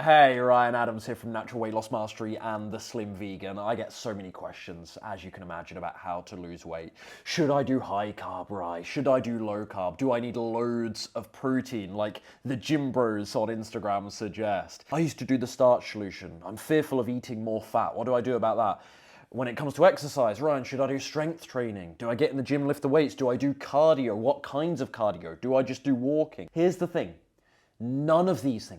Hey, Ryan Adams here from Natural Weight Loss Mastery and The Slim Vegan. I get so many questions, as you can imagine, about how to lose weight. Should I do high carb rice? Should I do low carb? Do I need loads of protein, like the gym bros on Instagram suggest? I used to do the starch solution. I'm fearful of eating more fat. What do I do about that? When it comes to exercise, Ryan, should I do strength training? Do I get in the gym, lift the weights? Do I do cardio? What kinds of cardio? Do I just do walking? Here's the thing. None of these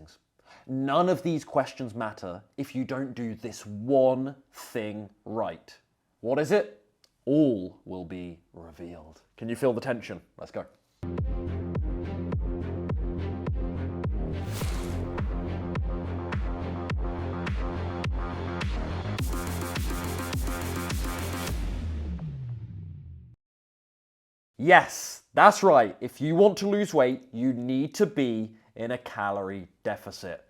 questions matter if you don't do this one thing right. What is it? All will be revealed. Can you feel the tension? Let's go. Yes, that's right. If you want to lose weight, you need to be in a calorie deficit.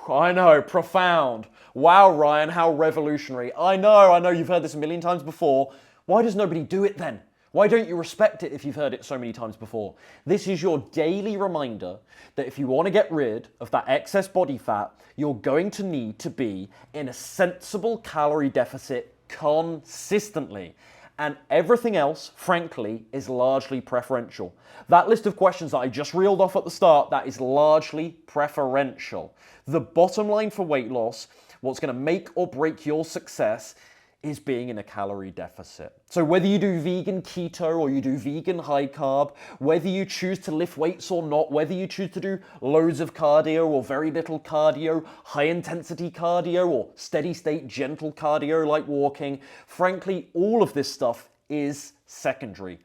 I know, profound. Wow, Ryan, how revolutionary. I know you've heard this a million times before. Why does nobody do it then? Why don't you respect it if you've heard it so many times before? This is your daily reminder that if you want to get rid of that excess body fat, you're going to need to be in a sensible calorie deficit consistently. And everything else, frankly, is largely preferential. That list of questions that I just reeled off at the start, that is largely preferential. The bottom line for weight loss, what's going to make or break your success, is being in a calorie deficit. So whether you do vegan keto or you do vegan high carb, whether you choose to lift weights or not, whether you choose to do loads of cardio or very little cardio, high intensity cardio or steady state gentle cardio like walking, frankly, all of this stuff is secondary.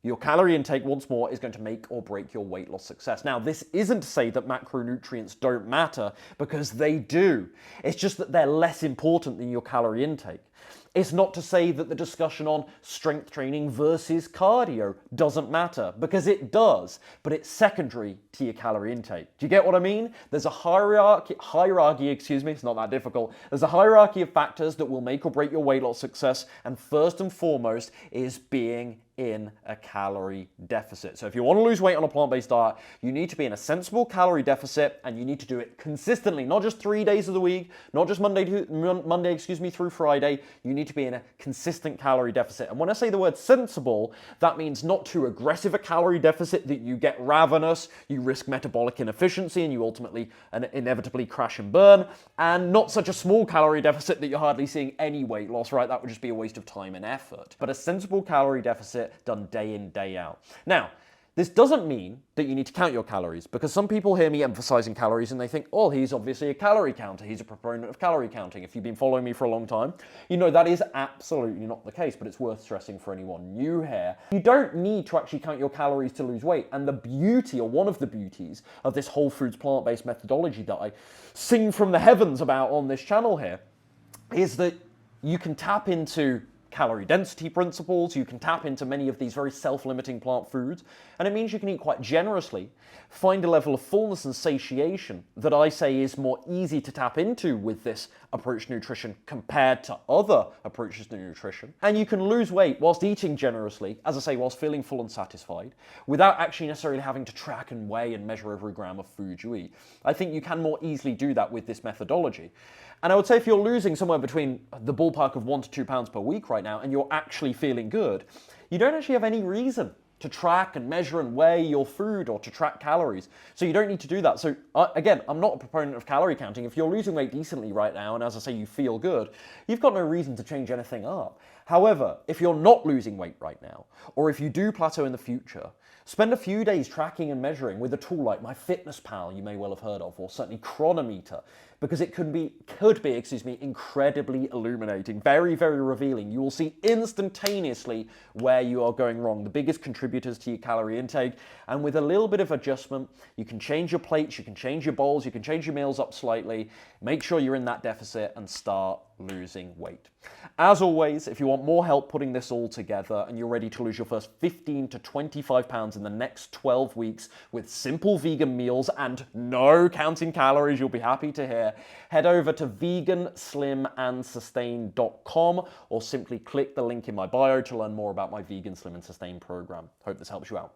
Your calorie intake, once more, is going to make or break your weight loss success. Now, this isn't to say that macronutrients don't matter, because they do. It's just that they're less important than your calorie intake. It's not to say that the discussion on strength training versus cardio doesn't matter, because it does, but it's secondary to your calorie intake. Do you get what I mean? There's a hierarchy, it's not that difficult. There's a hierarchy of factors that will make or break your weight loss success, and first and foremost is being in a calorie deficit. So if you want to lose weight on a plant-based diet, you need to be in a sensible calorie deficit, and you need to do it consistently, not just 3 days of the week, not just Monday through Friday. You need to be in a consistent calorie deficit. And when I say the word sensible, that means not too aggressive a calorie deficit that you get ravenous, you risk metabolic inefficiency, and you ultimately and inevitably crash and burn, and not such a small calorie deficit that you're hardly seeing any weight loss, right? That would just be a waste of time and effort. But a sensible calorie deficit done day in, day out. Now, this doesn't mean that you need to count your calories, because some people hear me emphasizing calories and they think, oh, he's obviously a calorie counter. He's a proponent of calorie counting. If you've been following me for a long time, you know that is absolutely not the case, but it's worth stressing for anyone new here. You don't need to actually count your calories to lose weight. And the beauty, or one of the beauties, of this whole foods plant-based methodology that I sing from the heavens about on this channel here is that you can tap into calorie density principles, you can tap into many of these very self-limiting plant foods, and it means you can eat quite generously, find a level of fullness and satiation that I say is more easy to tap into with this approach to nutrition compared to other approaches to nutrition. And you can lose weight whilst eating generously, as I say, whilst feeling full and satisfied, without actually necessarily having to track and weigh and measure every gram of food you eat. I think you can more easily do that with this methodology. And I would say if you're losing somewhere between the ballpark of 1 to 2 pounds per week right now, and you're actually feeling good, you don't actually have any reason to track and measure and weigh your food or to track calories. So you don't need to do that. So again, I'm not a proponent of calorie counting. If you're losing weight decently right now, and as I say, you feel good, you've got no reason to change anything up. However, if you're not losing weight right now, or if you do plateau in the future, spend a few days tracking and measuring with a tool like MyFitnessPal, you may well have heard of, or certainly Chronometer, because it could be incredibly illuminating, very, very revealing. You will see instantaneously where you are going wrong, the biggest contributors to your calorie intake, and with a little bit of adjustment, you can change your plates, you can change your bowls, you can change your meals up slightly, make sure you're in that deficit, and start losing weight. As always, if you want more help putting this all together and you're ready to lose your first 15 to 25 pounds in the next 12 weeks with simple vegan meals and no counting calories, you'll be happy to hear, head over to veganslimandsustain.com or simply click the link in my bio to learn more about my Vegan Slim and Sustain program. Hope this helps you out.